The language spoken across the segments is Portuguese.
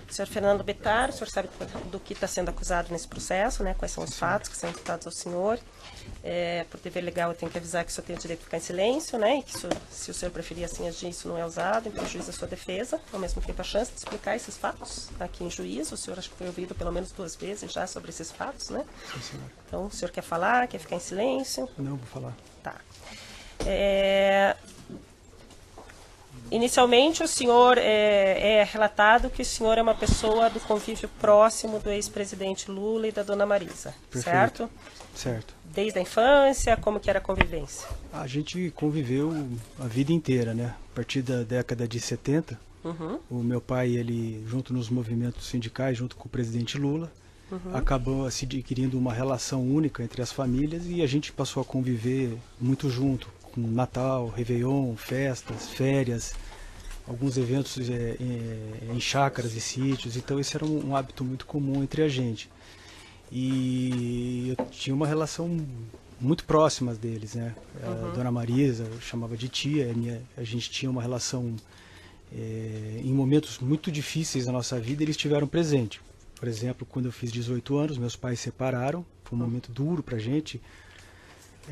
Senhor Fernando Bettar, o senhor sabe do que está sendo acusado nesse processo, né? Quais são os fatos que são imputados ao senhor. Por dever legal, eu tenho que avisar que o senhor tem o direito de ficar em silêncio, né? E que se o senhor preferir assim agir, isso não é usado em prejuízo da sua defesa. Ao mesmo tempo, a chance de explicar esses fatos aqui em juízo. O senhor acho que foi ouvido pelo menos 2 vezes já sobre esses fatos, né? Sim, senhora. Então, o senhor quer falar, quer ficar em silêncio? Não, vou falar. Tá. Inicialmente, o senhor é relatado que o senhor é uma pessoa do convívio próximo do ex-presidente Lula e da dona Marisa, Perfeito. certo? Certo. Desde a infância, como que era a convivência? A gente conviveu a vida inteira, né? A partir da década de 70, o meu pai, ele, junto nos movimentos sindicais, junto com o presidente Lula, acabou se adquirindo uma relação única entre as famílias e a gente passou a conviver muito junto, com Natal, Réveillon, festas, férias, alguns eventos em chácaras e sítios. Então esse era um hábito muito comum entre a gente. E eu tinha uma relação muito próxima deles, né? A dona Marisa, eu chamava de tia, a gente tinha uma relação em momentos muito difíceis da nossa vida, eles estiveram presentes. Por exemplo, quando eu fiz 18 anos, meus pais se separaram, foi um momento duro pra gente,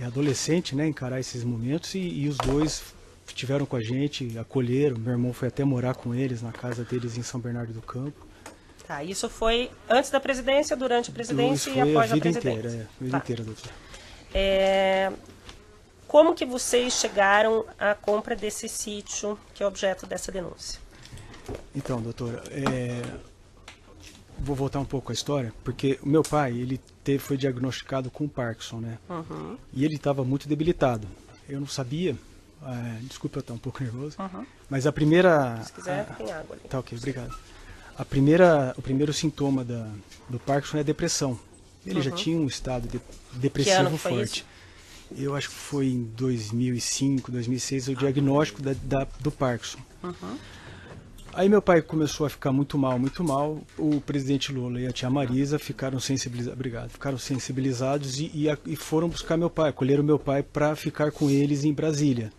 adolescente, né, encarar esses momentos, e os dois estiveram com a gente, acolheram, meu irmão foi até morar com eles, na casa deles em São Bernardo do Campo. Tá, isso foi antes da presidência, durante a presidência Isso e após foi a presidência? Inteira, a vida inteira, doutor. Como que vocês chegaram à compra desse sítio que é objeto dessa denúncia? Então, doutora, vou voltar um pouco à história, porque o meu pai, ele foi diagnosticado com Parkinson, né? E ele estava muito debilitado. Eu não sabia, desculpa eu estar um pouco nervoso, mas a primeira... Se quiser, tem água ali. Tá ok, obrigado. O primeiro sintoma do Parkinson é a depressão. Ele já tinha um estado depressivo Que ano foi forte. isso? Eu acho que foi em 2005, 2006, o diagnóstico do Parkinson. Aí meu pai começou a ficar muito mal, muito mal. O presidente Lula e a tia Marisa ficaram sensibilizados e foram buscar meu pai, acolheram meu pai para ficar com eles em Brasília.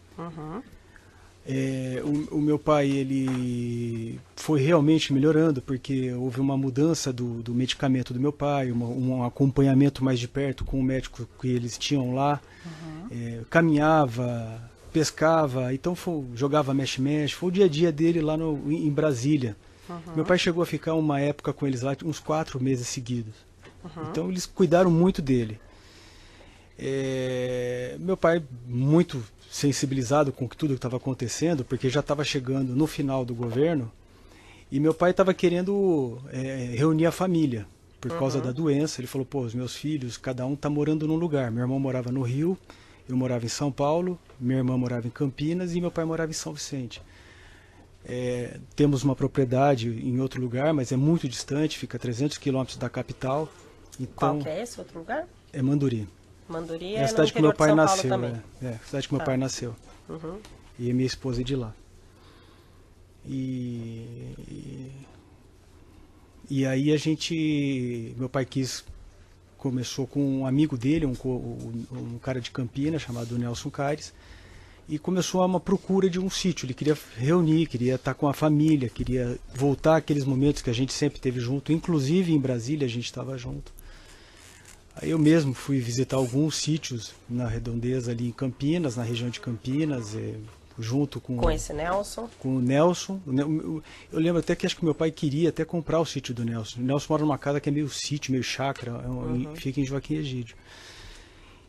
O meu pai, ele foi realmente melhorando, porque houve uma mudança do medicamento do meu pai, um acompanhamento mais de perto com o médico que eles tinham lá, caminhava, pescava, então jogava mexe-mexe, foi o dia a dia dele lá em Brasília. Meu pai chegou a ficar uma época com eles lá, uns 4 meses seguidos. Então eles cuidaram muito dele. Meu pai muito sensibilizado com tudo que estava acontecendo, porque já estava chegando no final do governo, e meu pai estava querendo reunir a família, por causa da doença. Ele falou, pô, os meus filhos, cada um está morando num lugar. Meu irmão morava no Rio, eu morava em São Paulo, minha irmã morava em Campinas e meu pai morava em São Vicente. Temos uma propriedade em outro lugar, mas é muito distante, fica a 300 quilômetros da capital. Então, Qual que é esse outro lugar? É Manduri. Manduri É a no cidade que meu interior de pai São Paulo nasceu. também. A cidade que meu pai nasceu. E minha esposa é de lá. E aí meu pai começou com um amigo dele, um cara de Campinas chamado Nelson Caires, e começou uma procura de um sítio. Ele queria reunir, queria estar com a família, queria voltar àqueles momentos que a gente sempre teve junto, inclusive em Brasília a gente estava junto. Aí eu mesmo fui visitar alguns sítios na redondeza ali em Campinas, na região de Campinas, junto com esse Nelson? Com o Nelson. Eu lembro até que acho que meu pai queria até comprar o sítio do Nelson. O Nelson mora numa casa que é meio sítio, meio chácara, fica em Joaquim Egídio.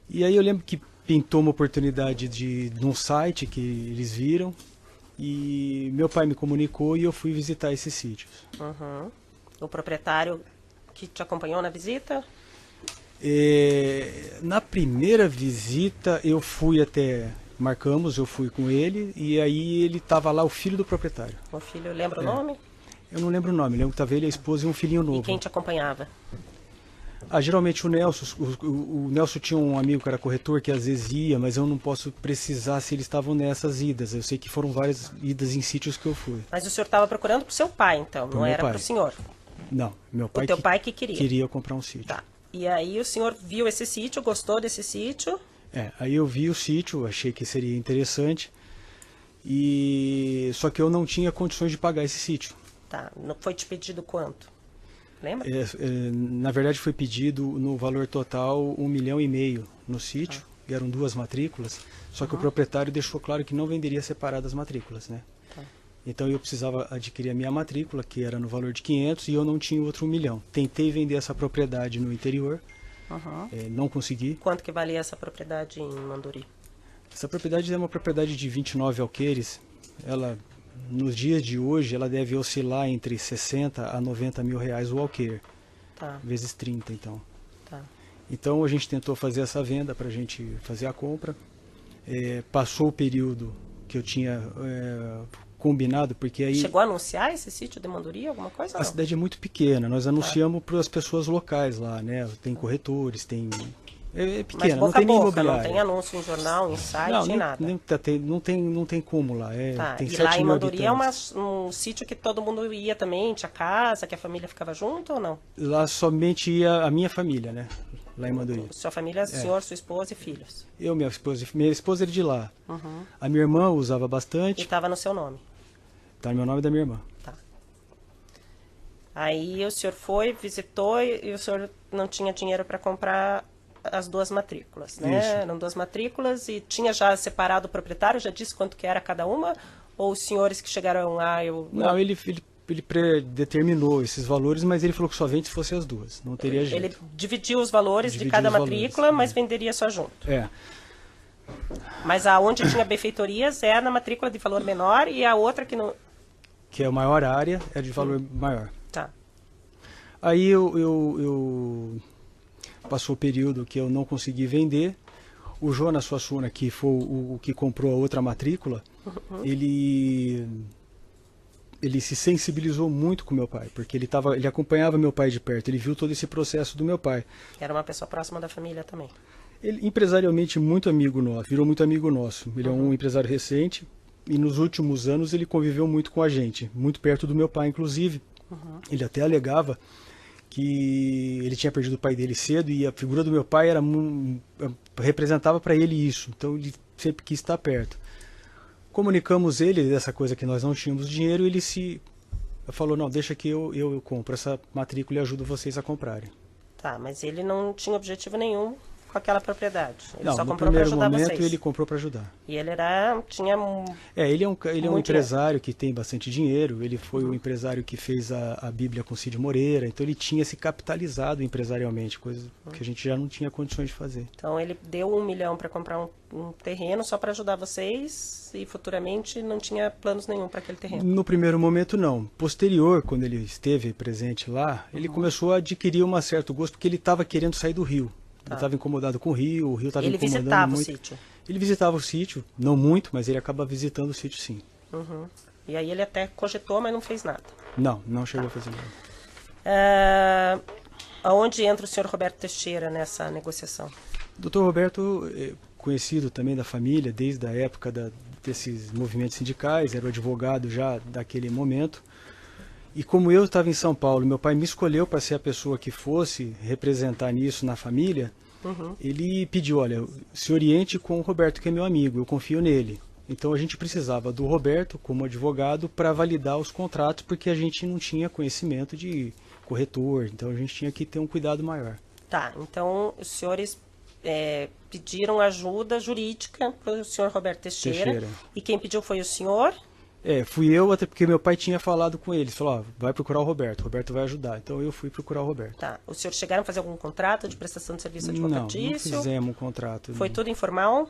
E aí eu lembro que pintou uma oportunidade num site que eles viram, e meu pai me comunicou e eu fui visitar esses sítios. O proprietário que te acompanhou na visita? Na primeira visita eu fui eu fui com ele, e aí ele estava lá, o filho do proprietário. O filho, lembra o nome? Eu não lembro o nome, lembro que estava ele, a esposa e um filhinho novo. E quem te acompanhava? Geralmente o Nelson, o Nelson tinha um amigo que era corretor que às vezes ia, mas eu não posso precisar se eles estavam nessas idas. Eu sei que foram várias idas em sítios que eu fui. Mas o senhor estava procurando para o seu pai, então, não era para o senhor? Não, meu pai. O teu pai que queria? Queria comprar um sítio. Tá. E aí o senhor viu esse sítio, gostou desse sítio? Aí eu vi o sítio, achei que seria interessante, só que eu não tinha condições de pagar esse sítio. Tá. Foi te pedido quanto? Lembra? Na verdade foi pedido no valor total 1,5 milhão no sítio, e eram 2 matrículas, só que o proprietário deixou claro que não venderia separadas as matrículas, né? Então eu precisava adquirir a minha matrícula, que era no valor de 500, e eu não tinha outro 1 milhão. Tentei vender essa propriedade no interior, não consegui. Quanto que valia essa propriedade em Manduri? Essa propriedade é uma propriedade de 29 alqueires. Ela, nos dias de hoje, ela deve oscilar entre 60 a 90 mil reais o alqueire. Tá. Vezes 30, então. Tá. Então a gente tentou fazer essa venda para a gente fazer a compra. Passou o período que eu tinha combinado, porque aí... Chegou a anunciar esse sítio de Manduri, alguma coisa? A cidade é muito pequena, nós anunciamos para as pessoas locais lá, né? Tem corretores, tem... É pequena, mas boca não tem nem a boca, imobiliária. não tem anúncio em jornal, em site, nada. Não tem como lá. Tem E 7 lá em mil Manduri é habitantes. um sítio que todo mundo ia também, tinha casa, que a família ficava junto ou não? Lá somente ia a minha família, né? Lá em Manduri. Sua família, senhor, sua esposa e filhos. Minha esposa é de lá. A minha irmã usava E bastante. estava no seu nome. Tá no meu nome e da minha irmã. Tá. Aí o senhor foi, visitou e o senhor não tinha dinheiro para comprar as 2 matrículas, né? Isso. Eram 2 matrículas e tinha já separado o proprietário, já disse quanto que era cada uma? Ou os senhores que chegaram lá... Não, ele predeterminou esses valores, mas ele falou que só vende se fosse as 2. Não teria jeito. Ele dividiu os valores de Dividiu cada os valores, matrícula, mas venderia só junto. É. Mas aonde tinha benfeitorias é na matrícula de valor menor e a outra que não... Que é a maior área, é de valor maior. Tá. Aí eu passou o período que eu não consegui vender. O Jonas Suassuna, que foi o que comprou a outra matrícula, ele se sensibilizou muito com meu pai, porque ele acompanhava meu pai de perto, ele viu todo esse processo do meu pai. Era uma pessoa próxima da família também. Ele, empresarialmente, muito amigo nosso, virou muito amigo nosso. Ele é um empresário recente e nos últimos anos ele conviveu muito com a gente, muito perto do meu pai, inclusive. Ele até alegava que ele tinha perdido o pai dele cedo e a figura do meu pai representava para ele isso. Então ele sempre quis estar perto. Comunicamos ele dessa coisa que nós não tínhamos dinheiro e ele falou, não, deixa que eu compro essa matrícula e ajudo vocês a comprarem. Tá, mas ele não tinha objetivo nenhum com aquela propriedade. Ele Não, só no comprou para primeiro ajudar momento vocês. ele comprou para ajudar. E ele tinha Ele é um muito empresário que tem bastante dinheiro, ele foi o empresário que fez a Bíblia com Cid Moreira, então ele tinha se capitalizado empresarialmente, coisa que a gente já não tinha condições de fazer. Então ele deu 1 milhão para comprar um terreno só para ajudar vocês e futuramente não tinha planos nenhum para aquele terreno. No primeiro momento não. Posterior, quando ele esteve presente lá, ele começou a adquirir um certo gosto, porque ele estava querendo sair do Rio. Ele estava incomodado com o Rio estava Ele incomodando visitava muito. o sítio. Ele visitava o sítio, não muito, mas ele acaba visitando o sítio sim. E aí ele até cogitou, mas não fez nada. Não chegou a fazer nada. Aonde entra o senhor Roberto Teixeira nessa negociação? O Dr. Roberto, conhecido também da família, desde a época desses movimentos sindicais, era o advogado já daquele momento. E como eu estava em São Paulo, meu pai me escolheu para ser a pessoa que fosse representar nisso na família, ele pediu, olha, se oriente com o Roberto, que é meu amigo, eu confio nele. Então a gente precisava do Roberto como advogado para validar os contratos, porque a gente não tinha conhecimento de corretor, então a gente tinha que ter um cuidado maior. Tá, então os senhores pediram ajuda jurídica para o senhor Roberto Teixeira. E quem pediu foi o senhor? Fui eu, até porque meu pai tinha falado com ele, falou, vai procurar o Roberto vai ajudar. Então eu fui procurar o Roberto. Tá, os senhores chegaram a fazer algum contrato de prestação de serviço advocatício? Não fizemos um contrato. Foi tudo informal?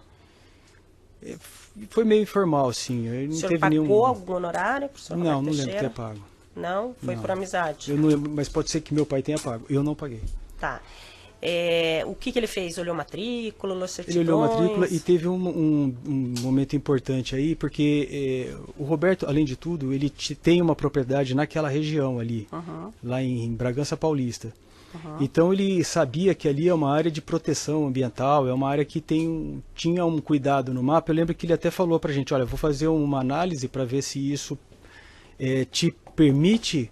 Foi meio informal, sim. O senhor pagou algum honorário para o senhor Roberto Teixeira? Não lembro de ter pago. Não? Foi por amizade? Eu não lembro, mas pode ser que meu pai tenha pago. Eu não paguei. Tá. O que ele fez? Olhou matrícula, olhou certidões? Ele olhou matrícula e teve um momento importante aí, porque o Roberto, além de tudo, ele tem uma propriedade naquela região ali, lá em Bragança Paulista. Então ele sabia que ali é uma área de proteção ambiental, é uma área que tinha um cuidado no mapa. Eu lembro que ele até falou pra gente, olha, vou fazer uma análise para ver se isso te permite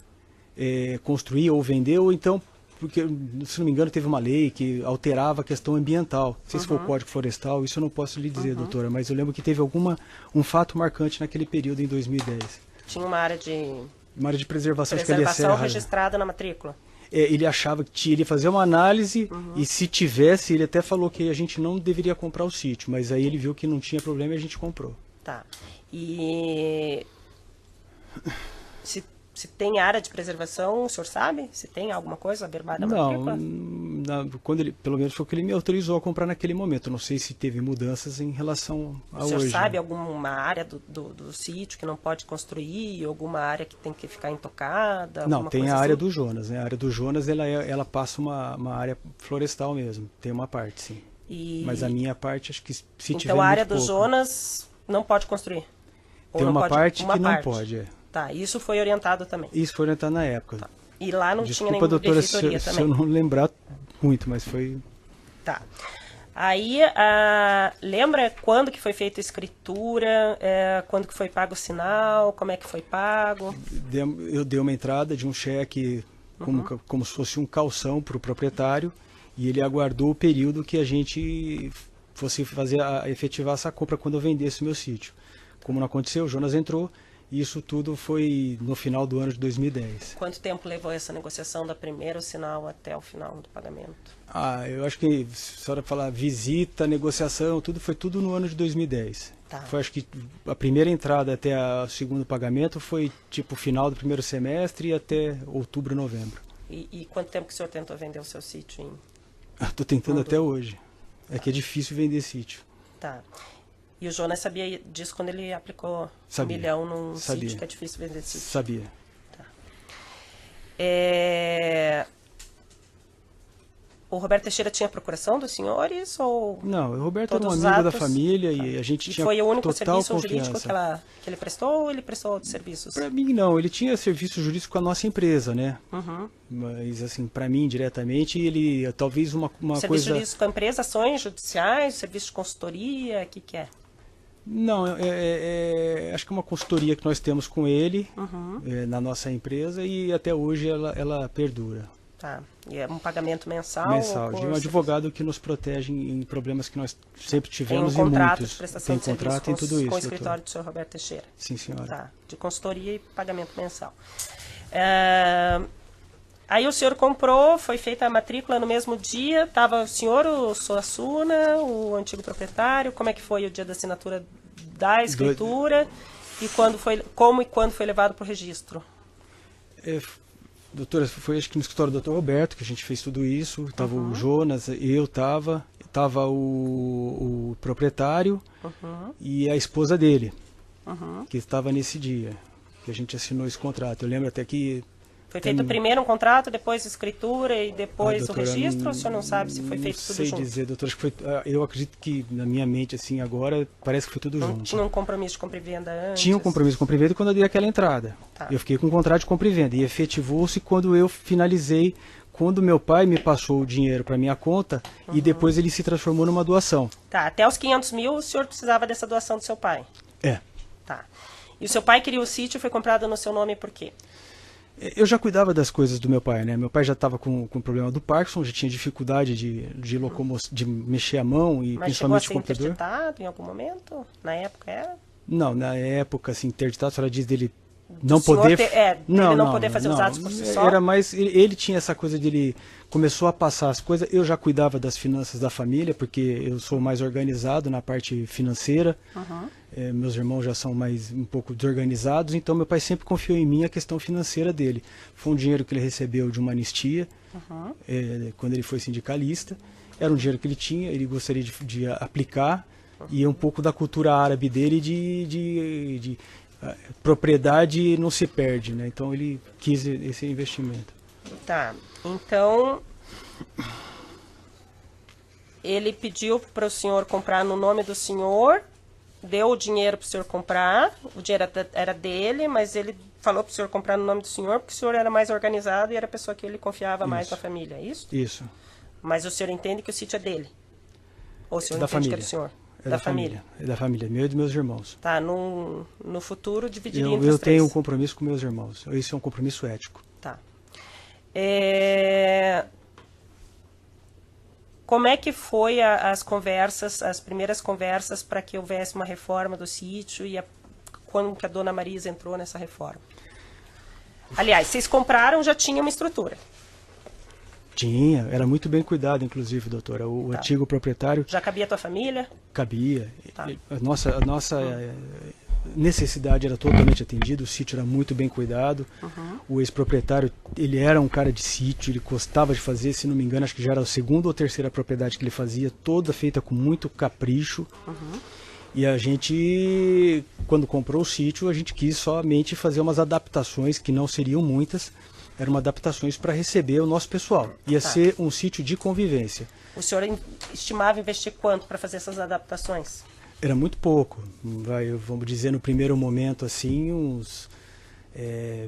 construir ou vender, ou então, porque, se não me engano, teve uma lei que alterava a questão ambiental. Não sei se foi o Código Florestal, isso eu não posso lhe dizer, doutora, mas eu lembro que teve um fato marcante naquele período em 2010. Tinha uma área de Uma área de preservação, acho que Preservação ele é serra. registrada na matrícula. Ele achava que ele ia fazer uma análise e se tivesse, ele até falou que a gente não deveria comprar o sítio, mas aí ele viu que não tinha problema e a gente comprou. Tá. E se tem área de preservação, o senhor sabe? Se tem alguma coisa abermada na matrícula? Quando ele, pelo menos foi o que ele me autorizou a comprar naquele momento. Não sei se teve mudanças em relação a hoje. O senhor sabe alguma área do sítio que não pode construir, alguma área que tem que ficar intocada? Não, tem a área assim? do Jonas, né? A área do Jonas, ela passa uma área florestal mesmo. Tem uma parte, sim. Mas a minha parte, acho que se tiver Então a área muito do pouco, Jonas não pode construir? Ou tem não uma pode, parte uma que não parte. pode, Tá, isso foi orientado também. Isso foi orientado na época. Tá. E lá não Desculpa, tinha nenhuma doutora, se benfeitoria eu também? não lembrar muito, mas foi... Tá. Aí, lembra quando que foi feita a escritura, quando que foi pago o sinal, como é que foi pago? Eu dei uma entrada de um cheque como se fosse um calção para o proprietário e ele aguardou o período que a gente fosse efetivar essa compra quando eu vendesse o meu sítio. Como não aconteceu, o Jonas entrou e isso tudo foi no final do ano de 2010. Quanto tempo levou essa negociação da primeira sinal até o final do pagamento? Eu acho que, se a senhora falar visita, negociação, foi tudo no ano de 2010. Tá. Foi, acho que a primeira entrada até o segundo pagamento foi tipo final do primeiro semestre e até outubro, novembro. E quanto tempo que o senhor tentou vender o seu sítio? Estou tentando até hoje. É que é difícil vender sítio. Tá. E o Jonas sabia disso quando ele aplicou Sabia. 1 milhão num Sabia. sítio que é difícil vender sítio? Sabia. Tá. O Roberto Teixeira tinha procuração dos senhores? Ou não, o Roberto era um todos os amigo da atos? família e a gente tinha foi o único total serviço jurídico confiança. que ele prestou ou ele prestou outros serviços? Para mim não, ele tinha serviço jurídico com a nossa empresa, né? Uhum. Mas assim, para mim diretamente, ele talvez uma Serviço coisa... jurídico com a empresa, ações judiciais, serviço de consultoria, o que é? Não, acho que é uma consultoria que nós temos com ele na nossa empresa e até hoje ela perdura. Tá. E é um pagamento mensal? Mensal, de um advogado que nos protege em problemas que nós sempre tivemos e muitos. Tem um contrato de prestação de serviço tem tudo isso, com o escritório do senhor Roberto Teixeira? Sim, senhora. Tá. De consultoria e pagamento mensal. Aí o senhor comprou, foi feita a matrícula no mesmo dia, estava o senhor, o Suassuna, o antigo proprietário, como é que foi o dia da assinatura da escritura e como e quando foi levado para o registro? Doutora, foi acho que no escritório do Dr. Roberto que a gente fez tudo isso, estava o Jonas, eu estava o proprietário e a esposa dele, que estava nesse dia, que a gente assinou esse contrato. Eu lembro até que... Foi feito primeiro um contrato, depois escritura e depois doutora, o registro? Ou o senhor não sabe se foi feito tudo junto? Não sei dizer, doutora. Acho que eu acredito que na minha mente, assim, agora, parece que foi tudo junto. Não tinha um compromisso de compra e venda antes? Tinha um compromisso de compra e venda quando eu dei aquela entrada. Tá. Eu fiquei com um contrato de compra e venda. E efetivou-se quando eu finalizei, quando meu pai me passou o dinheiro para minha conta e depois ele se transformou numa doação. Tá, até os 500 mil o senhor precisava dessa doação do seu pai? É. Tá. E o seu pai queria o sítio, foi comprado no seu nome por quê? Eu já cuidava das coisas do meu pai, né? Meu pai já estava com o problema do Parkinson, já tinha dificuldade de mexer a mão e Mas principalmente o chegou a ser computador. interditado em algum momento? Na época era? Não, na época, assim, interditado, a senhora diz dele não poder... Ele não poder fazer os atos por si só? Era mais... Ele tinha essa coisa de ele... Começou a passar as coisas. Eu já cuidava das finanças da família, porque eu sou mais organizado na parte financeira. Meus irmãos já são um pouco desorganizados, então meu pai sempre confiou em mim a questão financeira dele. Foi um dinheiro que ele recebeu de uma anistia, quando ele foi sindicalista. Era um dinheiro que ele tinha, ele gostaria de aplicar, e é um pouco da cultura árabe dele de propriedade não se perde, né? Então ele quis esse investimento. Tá, então ele pediu para o senhor comprar no nome do senhor, deu o dinheiro para o senhor comprar, o dinheiro era dele, mas ele falou para o senhor comprar no nome do senhor porque o senhor era mais organizado e era a pessoa que ele confiava mais na família, é isso? Isso. Mas o senhor entende que o sítio é dele? Ou o senhor Da entende família. que é do senhor? É da família. É da família, meu e dos meus irmãos. Tá, no futuro dividiria entre Eu os três. tenho um compromisso com meus irmãos. Esse é um compromisso ético. Tá. Como é que foi as primeiras conversas para que houvesse uma reforma do sítio e quando que a dona Marisa entrou nessa reforma? Aliás, vocês compraram, já tinha uma estrutura. Tinha, era muito bem cuidado, inclusive, doutora. O antigo proprietário... Já cabia a tua família? Cabia. Tá. A nossa necessidade era totalmente atendida, o sítio era muito bem cuidado. O ex-proprietário, ele era um cara de sítio, ele gostava de fazer, se não me engano, acho que já era a segunda ou terceira propriedade que ele fazia, toda feita com muito capricho. E a gente, quando comprou o sítio, a gente quis somente fazer umas adaptações, que não seriam muitas, eram adaptações para receber o nosso pessoal. Ia ser um sítio de convivência. O senhor estimava investir quanto para fazer essas adaptações? Era muito pouco, vamos dizer no primeiro momento assim, uns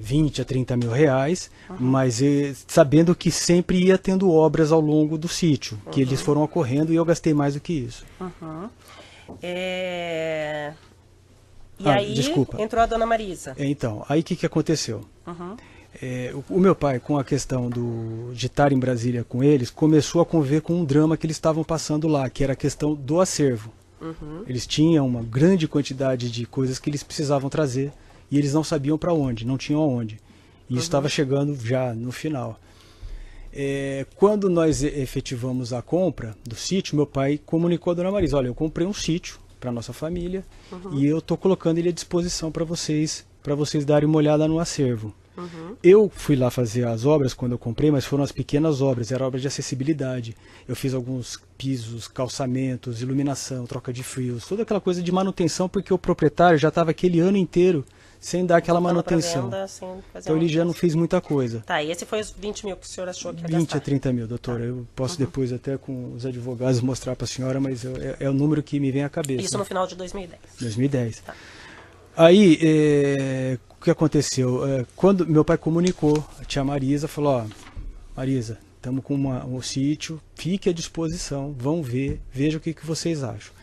20 a 30 mil reais, mas sabendo que sempre ia tendo obras ao longo do sítio, que eles foram ocorrendo e eu gastei mais do que isso. E aí desculpa. Entrou a dona Marisa. Então, aí o que aconteceu? O meu pai, com a questão de estar em Brasília com eles, começou a conviver com um drama que eles estavam passando lá, que era a questão do acervo. Eles tinham uma grande quantidade de coisas que eles precisavam trazer e eles não sabiam para onde, não tinham aonde. E isso estava chegando já no final. Quando nós efetivamos a compra do sítio, meu pai comunicou a dona Marisa: olha, eu comprei um sítio para nossa família e eu estou colocando ele à disposição para vocês darem uma olhada no acervo. Eu fui lá fazer as obras quando eu comprei, mas foram as pequenas obras, era obra de acessibilidade. Eu fiz alguns pisos, calçamentos, iluminação, troca de fios, toda aquela coisa de manutenção, porque o proprietário já estava aquele ano inteiro sem dar aquela manutenção. Então ele já não fez muita coisa. Tá, e esse foi os 20 mil que o senhor achou que ia 20 gastar? a 30 mil, doutora. Eu posso depois até com os advogados mostrar para a senhora, mas é o número que me vem à cabeça. Isso no final de 2010? 2010. Tá. Aí, o que aconteceu? Quando meu pai comunicou, a tia Marisa falou: ó, Marisa, estamos com um sítio, fique à disposição, vão ver, veja o que vocês acham.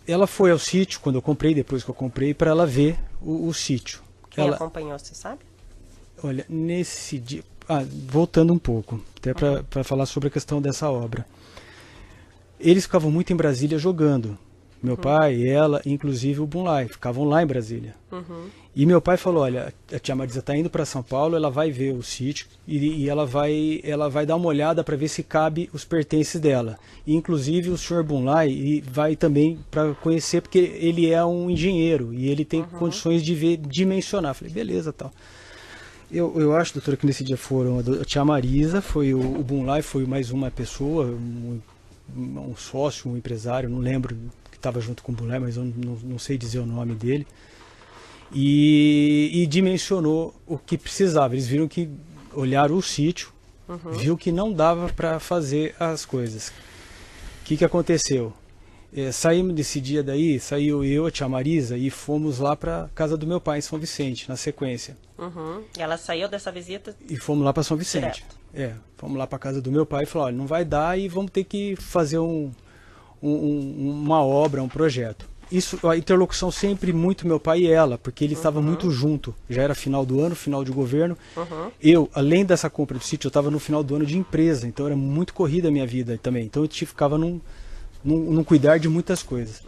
Ela foi ao sítio, quando eu comprei, depois que eu comprei, para ela ver o sítio. Quem acompanhou, você sabe? Olha, nesse dia... voltando um pouco, até para falar sobre a questão dessa obra. Eles ficavam muito em Brasília jogando. Meu pai, ela, inclusive o Bunlai, ficavam lá em Brasília. E meu pai falou: olha, a tia Marisa está indo para São Paulo, ela vai ver o sítio e ela vai dar uma olhada para ver se cabe os pertences dela. E, inclusive o senhor Bunlai vai também para conhecer, porque ele é um engenheiro e ele tem condições de dimensionar. Falei, beleza, tal. Eu acho, doutora, que nesse dia foram a tia Marisa, foi o Bunlai, foi mais uma pessoa, um sócio, um empresário, não lembro, estava junto com o Bunlai, mas eu não sei dizer o nome dele, e dimensionou o que precisava. Eles viram que, olharam o sítio, viu que não dava para fazer as coisas. O que aconteceu? Saímos desse dia daí, saiu eu, a tia Marisa, e fomos lá para casa do meu pai em São Vicente, na sequência. Ela saiu dessa visita? E fomos lá para São Vicente. Fomos lá para casa do meu pai e falou: olha, não vai dar e vamos ter que fazer uma obra, um projeto. Isso, a interlocução sempre muito meu pai e ela, porque ele estava muito junto. Já era final do ano, final de governo. Eu, além dessa compra do sítio, eu estava no final do ano de empresa, então era muito corrida a minha vida também. Então eu ficava num cuidar de muitas coisas.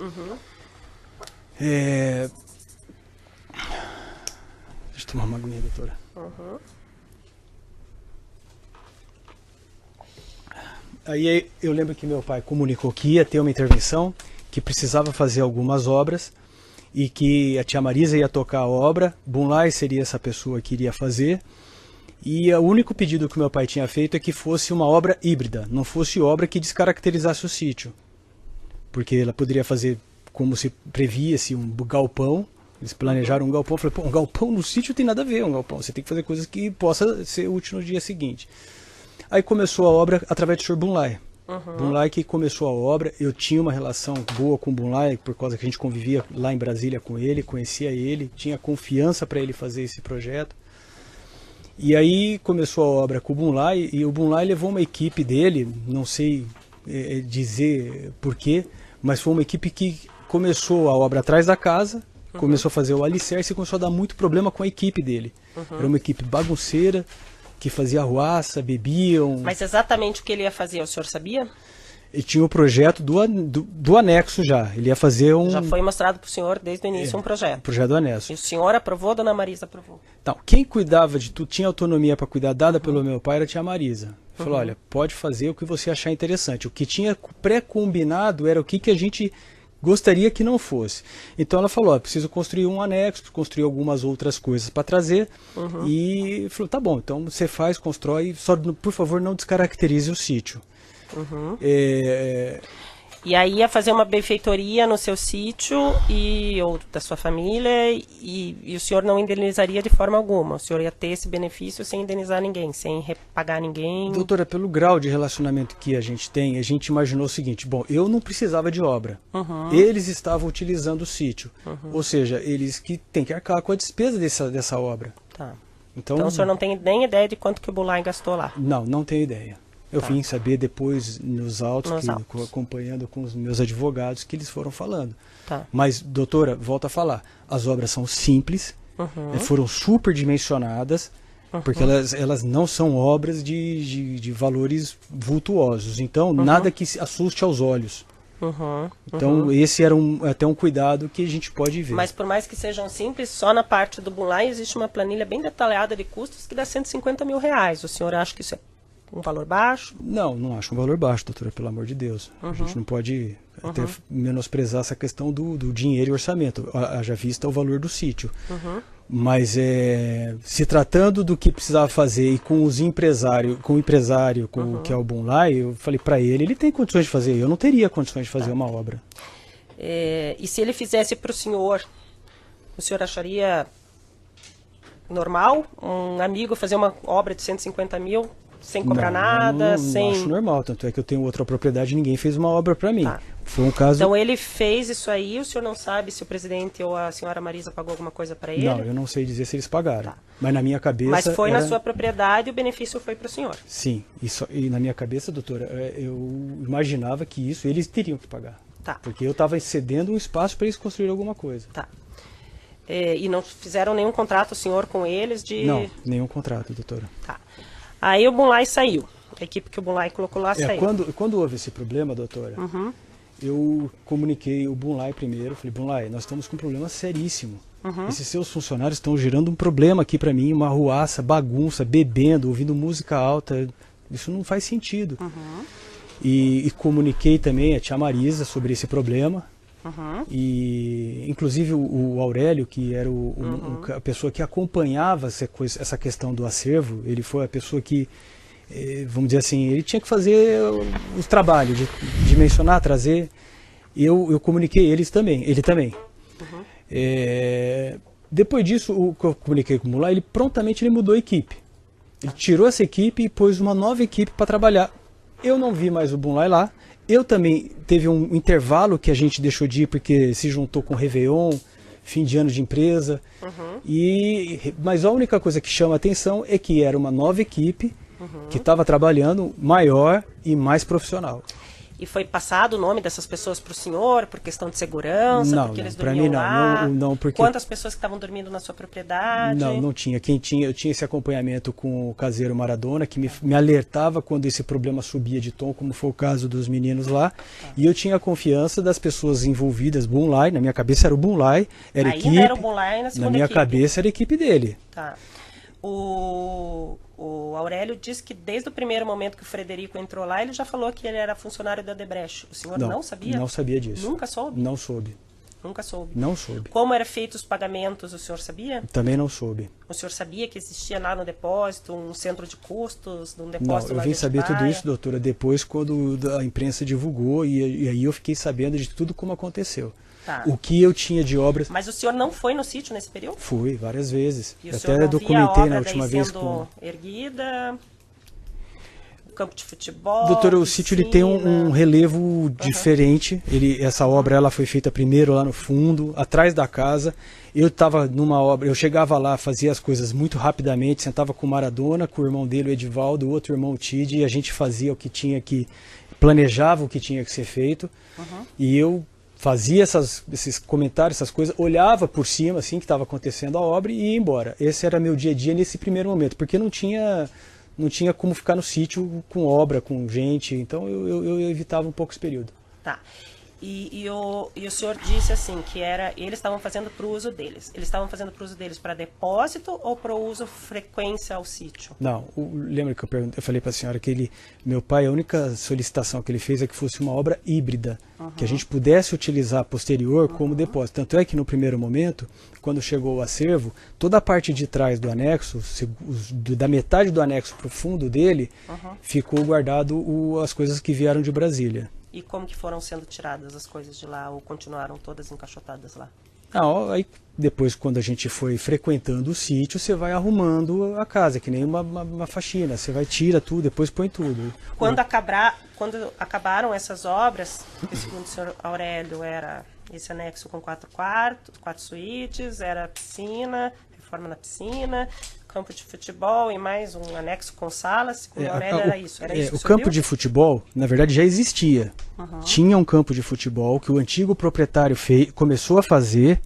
Deixa eu tomar uma aguinha, doutora. Aí eu lembro que meu pai comunicou que ia ter uma intervenção, que precisava fazer algumas obras e que a tia Marisa ia tocar a obra, Bunlai seria essa pessoa que iria fazer, e o único pedido que meu pai tinha feito é que fosse uma obra híbrida, não fosse obra que descaracterizasse o sítio, porque ela poderia fazer como se previa-se um galpão. Eles planejaram um galpão. Eu falei, pô, um galpão no sítio tem nada a ver, um galpão. Você tem que fazer coisas que possa ser útil no dia seguinte. Aí começou a obra através do Sr. Bunlai. Bunlai que começou a obra. Eu tinha uma relação boa com o Bunlai, por causa que a gente convivia lá em Brasília com ele, conhecia ele, tinha confiança para ele fazer esse projeto. E aí começou a obra com o Bunlai, e o Bunlai levou uma equipe dele, não sei dizer porquê, mas foi uma equipe que começou a obra atrás da casa, começou a fazer o alicerce e começou a dar muito problema com a equipe dele. Era uma equipe bagunceira, que fazia arruaça, bebiam... Mas exatamente o que ele ia fazer, o senhor sabia? Ele tinha o projeto do anexo já. Ele ia fazer um... Já foi mostrado para o senhor desde o início um projeto. O projeto do anexo. E o senhor aprovou, dona Marisa aprovou? Então, quem cuidava de tudo, tinha autonomia para cuidar, dada pelo meu pai, era a tia Marisa. Ele falou, olha, pode fazer o que você achar interessante. O que tinha pré-combinado era o que a gente gostaria que não fosse. Então ela falou, preciso construir um anexo, construir algumas outras coisas para trazer. E falou, tá bom, então você faz, constrói, só por favor não descaracterize o sítio. E aí ia fazer uma benfeitoria no seu sítio ou da sua família e o senhor não indenizaria de forma alguma. O senhor ia ter esse benefício sem indenizar ninguém, sem repagar ninguém. Doutora, pelo grau de relacionamento que a gente tem, a gente imaginou o seguinte, bom, eu não precisava de obra. Eles estavam utilizando o sítio. Ou seja, eles que têm que arcar com a despesa dessa obra. Tá. Então o senhor não tem nem ideia de quanto que o Bulay gastou lá? Não tenho ideia. Eu vim saber depois nos autos, acompanhando com os meus advogados, que eles foram falando. Tá. Mas, doutora, volto a falar, as obras são simples, foram superdimensionadas, porque elas não são obras de valores vultuosos. Então, nada que assuste aos olhos. Então, esse era até um cuidado que a gente pode ver. Mas por mais que sejam simples, só na parte do Bulay existe uma planilha bem detalhada de custos que dá 150 mil reais. O senhor acha que isso é um valor baixo? Não acho um valor baixo, doutora, pelo amor de Deus. A gente não pode até menosprezar essa questão do dinheiro e orçamento, haja vista o valor do sítio. Mas se tratando do que precisava fazer e com os empresários, com o empresário, que é o Bulay, eu falei para ele tem condições de fazer, eu não teria condições de fazer uma obra. E se ele fizesse para o senhor acharia normal um amigo fazer uma obra de 150 mil? Sem cobrar nada, não acho normal, tanto é que eu tenho outra propriedade e ninguém fez uma obra para mim. Foi um caso... Então ele fez isso aí, o senhor não sabe se o presidente ou a senhora Marisa pagou alguma coisa para ele? Não, eu não sei dizer se eles pagaram. Mas na minha cabeça... Mas foi na sua propriedade e o benefício foi para o senhor? Sim, e na minha cabeça, doutora, eu imaginava que isso eles teriam que pagar. Porque eu estava cedendo um espaço para eles construírem alguma coisa. E não fizeram nenhum contrato, o senhor, com eles de... Não, nenhum contrato, doutora. Aí o Bulay saiu. A equipe que o Bulay colocou lá saiu. Quando houve esse problema, doutora, eu comuniquei o Bulay primeiro. Falei, Bulay, nós estamos com um problema seríssimo. Esses seus funcionários estão gerando um problema aqui para mim, uma arruaça, bagunça, bebendo, ouvindo música alta. Isso não faz sentido. E comuniquei também a tia Marisa sobre esse problema. E inclusive o Aurélio, que era a pessoa que acompanhava essa questão do acervo, ele foi a pessoa que, vamos dizer assim, ele tinha que fazer os trabalhos, de dimensionar, trazer. Eu comuniquei ele também. Depois disso, o que eu comuniquei com o Bulay, ele prontamente mudou a equipe. Ele tirou essa equipe e pôs uma nova equipe para trabalhar. Eu não vi mais o Bulay lá. Eu também teve um intervalo que a gente deixou de ir porque se juntou com o Réveillon, fim de ano de empresa. Mas a única coisa que chama a atenção é que era uma nova equipe que estava trabalhando maior e mais profissional. E foi passado o nome dessas pessoas para o senhor, por questão de segurança, porque eles dormiam lá? Não, porque... Quantas pessoas que estavam dormindo na sua propriedade? Não tinha. Eu tinha esse acompanhamento com o caseiro Maradona, que me alertava quando esse problema subia de tom, como foi o caso dos meninos lá. E eu tinha a confiança das pessoas envolvidas, Bulay, na minha cabeça era o Bulay, era a equipe. Era o Bulay na segunda minha equipe. Cabeça era a equipe dele. O Aurélio disse que desde o primeiro momento que o Frederico entrou lá, ele já falou que ele era funcionário da Odebrecht. O senhor não sabia? Não sabia disso. Nunca soube? Não soube. Nunca soube? Não soube. Como eram feitos os pagamentos, o senhor sabia? Também não soube. O senhor sabia que existia lá no depósito um centro de custos, um depósito? Não, eu vim saber tudo isso, doutora, depois quando a imprensa divulgou e aí eu fiquei sabendo de tudo como aconteceu. O que eu tinha de obras... Mas o senhor não foi no sítio nesse período? Fui, várias vezes. E o senhor não documentei via na última vez com erguida, campo de futebol, doutora, o sítio ele tem um relevo diferente. Essa obra ela foi feita primeiro lá no fundo, atrás da casa. Eu estava numa obra, eu chegava lá, fazia as coisas muito rapidamente, sentava com o Maradona, com o irmão dele, o Edivaldo, o outro irmão, o Tide, e a gente fazia o que tinha que... planejava o que tinha que ser feito. E eu fazia esses comentários, essas coisas, olhava por cima assim que estava acontecendo a obra e ia embora. Esse era meu dia a dia nesse primeiro momento, porque não tinha não tinha como ficar no sítio com obra, com gente, então eu evitava um pouco esse período. Tá. E o senhor disse assim, que eles estavam fazendo para o uso deles. Eles estavam fazendo para o uso deles para depósito ou para o uso frequência ao sítio? Não, lembra que eu falei para a senhora que meu pai, a única solicitação que ele fez é que fosse uma obra híbrida, que a gente pudesse utilizar posterior como depósito. Tanto é que no primeiro momento, quando chegou o acervo, toda a parte de trás do anexo, da metade do anexo para o fundo dele, ficou guardado as coisas que vieram de Brasília. E como que foram sendo tiradas as coisas de lá ou continuaram todas encaixotadas lá? Aí depois, quando a gente foi frequentando o sítio, você vai arrumando a casa, que nem uma faxina. Você vai, tira tudo, depois põe tudo. Quando acabaram essas obras, segundo o senhor Aurélio, era esse anexo com 4 quartos, 4 suítes, era piscina, reforma na piscina, campo de futebol e mais um anexo com salas. Segundo o Aurélio, era isso. Era isso o campo de futebol, na verdade, já existia. Tinha um campo de futebol que o antigo proprietário começou a fazer.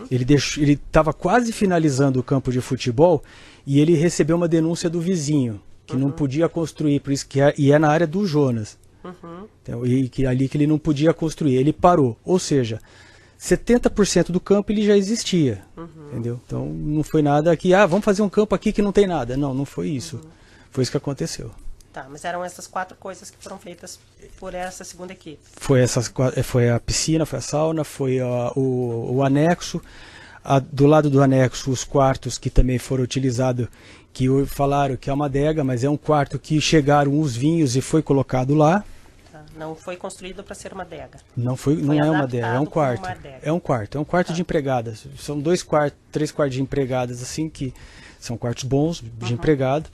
Ele estava quase finalizando o campo de futebol e ele recebeu uma denúncia do vizinho, que não podia construir, por isso e é na área do Jonas. Então, ali que ele não podia construir, ele parou. Ou seja, 70% do campo ele já existia, entendeu? Então não foi nada que, vamos fazer um campo aqui que não tem nada. Não foi isso. Foi isso que aconteceu. Tá, mas eram essas 4 coisas que foram feitas por essa segunda equipe. Foi a piscina, foi a sauna, foi o anexo. Do lado do anexo, os quartos que também foram utilizados, que falaram que é uma adega, mas é um quarto que chegaram os vinhos e foi colocado lá. Não foi construído para ser uma adega. Não é uma adega, é um quarto. É um quarto de empregadas. São 3 quartos de empregadas, assim, que são quartos bons de empregado.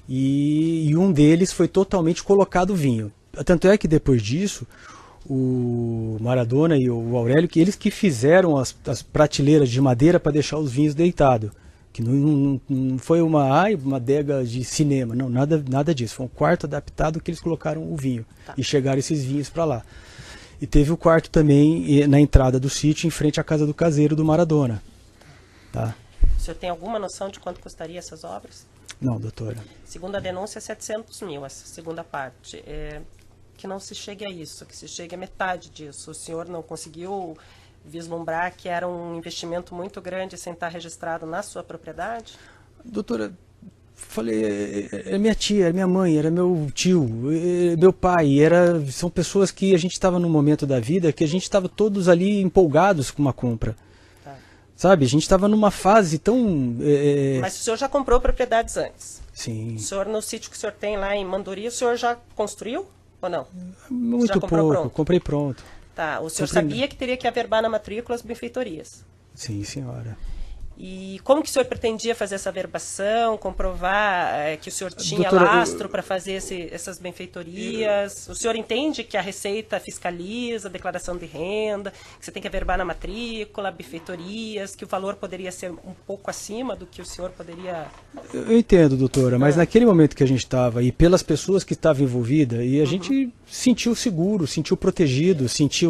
E um deles foi totalmente colocado vinho. Tanto é que depois disso, o Maradona e o Aurélio, eles que fizeram as prateleiras de madeira para deixar os vinhos deitados. Que não foi uma adega de cinema, não, nada disso. Foi um quarto adaptado que eles colocaram o vinho. E chegaram esses vinhos para lá. E teve o quarto também na entrada do sítio, em frente à casa do caseiro do Maradona. Tá? O senhor tem alguma noção de quanto custaria essas obras? Não, doutora. Segundo a denúncia, 700 mil, essa segunda parte. Que não se chegue a isso, que se chegue a metade disso. O senhor não conseguiu vislumbrar que era um investimento muito grande sem estar registrado na sua propriedade? Doutora, falei, é minha tia, é minha mãe, era meu tio, meu pai, são pessoas que a gente estava num momento da vida que a gente estava todos ali empolgados com uma compra. Tá. Sabe, a gente estava numa fase tão... Mas o senhor já comprou propriedades antes? Sim. O senhor, no sítio que o senhor tem lá em Mandori, o senhor já construiu ou não? Muito pouco, pronto? Comprei pronto. Tá, o senhor sabia que teria que averbar na matrícula as benfeitorias? Sim, senhora. E como que o senhor pretendia fazer essa averbação, comprovar que o senhor tinha lastro para fazer essas benfeitorias? O senhor entende que a Receita fiscaliza a declaração de renda, que você tem que averbar na matrícula, benfeitorias, que o valor poderia ser um pouco acima do que o senhor poderia... Eu entendo, doutora, mas naquele momento que a gente estava, e pelas pessoas que estavam envolvidas, e a gente sentiu seguro, sentiu protegido,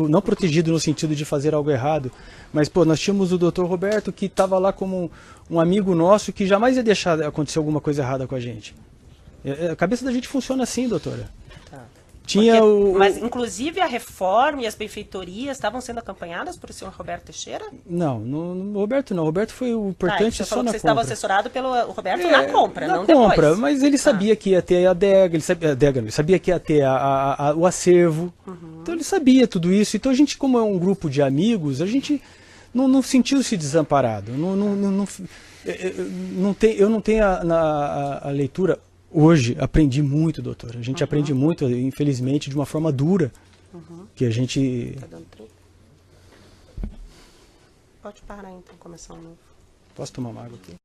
não protegido no sentido de fazer algo errado, mas, nós tínhamos o doutor Roberto que estava lá como um amigo nosso que jamais ia deixar acontecer alguma coisa errada com a gente. A cabeça da gente funciona assim, doutora. Tá. Mas, inclusive, a reforma e as benfeitorias estavam sendo acompanhadas por o senhor Roberto Teixeira? Não, o Roberto não. O Roberto foi o importante só na compra. Você estava assessorado pelo Roberto na compra, não depois. Na compra, mas ele sabia que ia ter a adega, ele sabia que ia ter o acervo. Então ele sabia tudo isso. Então a gente, como é um grupo de amigos, a gente não sentiu-se desamparado. Eu não tenho a leitura... Hoje aprendi muito, doutora. A gente aprende muito, infelizmente, de uma forma dura. Que a gente... Tá dando 30? Pode parar então, começar um novo. Posso tomar uma água aqui?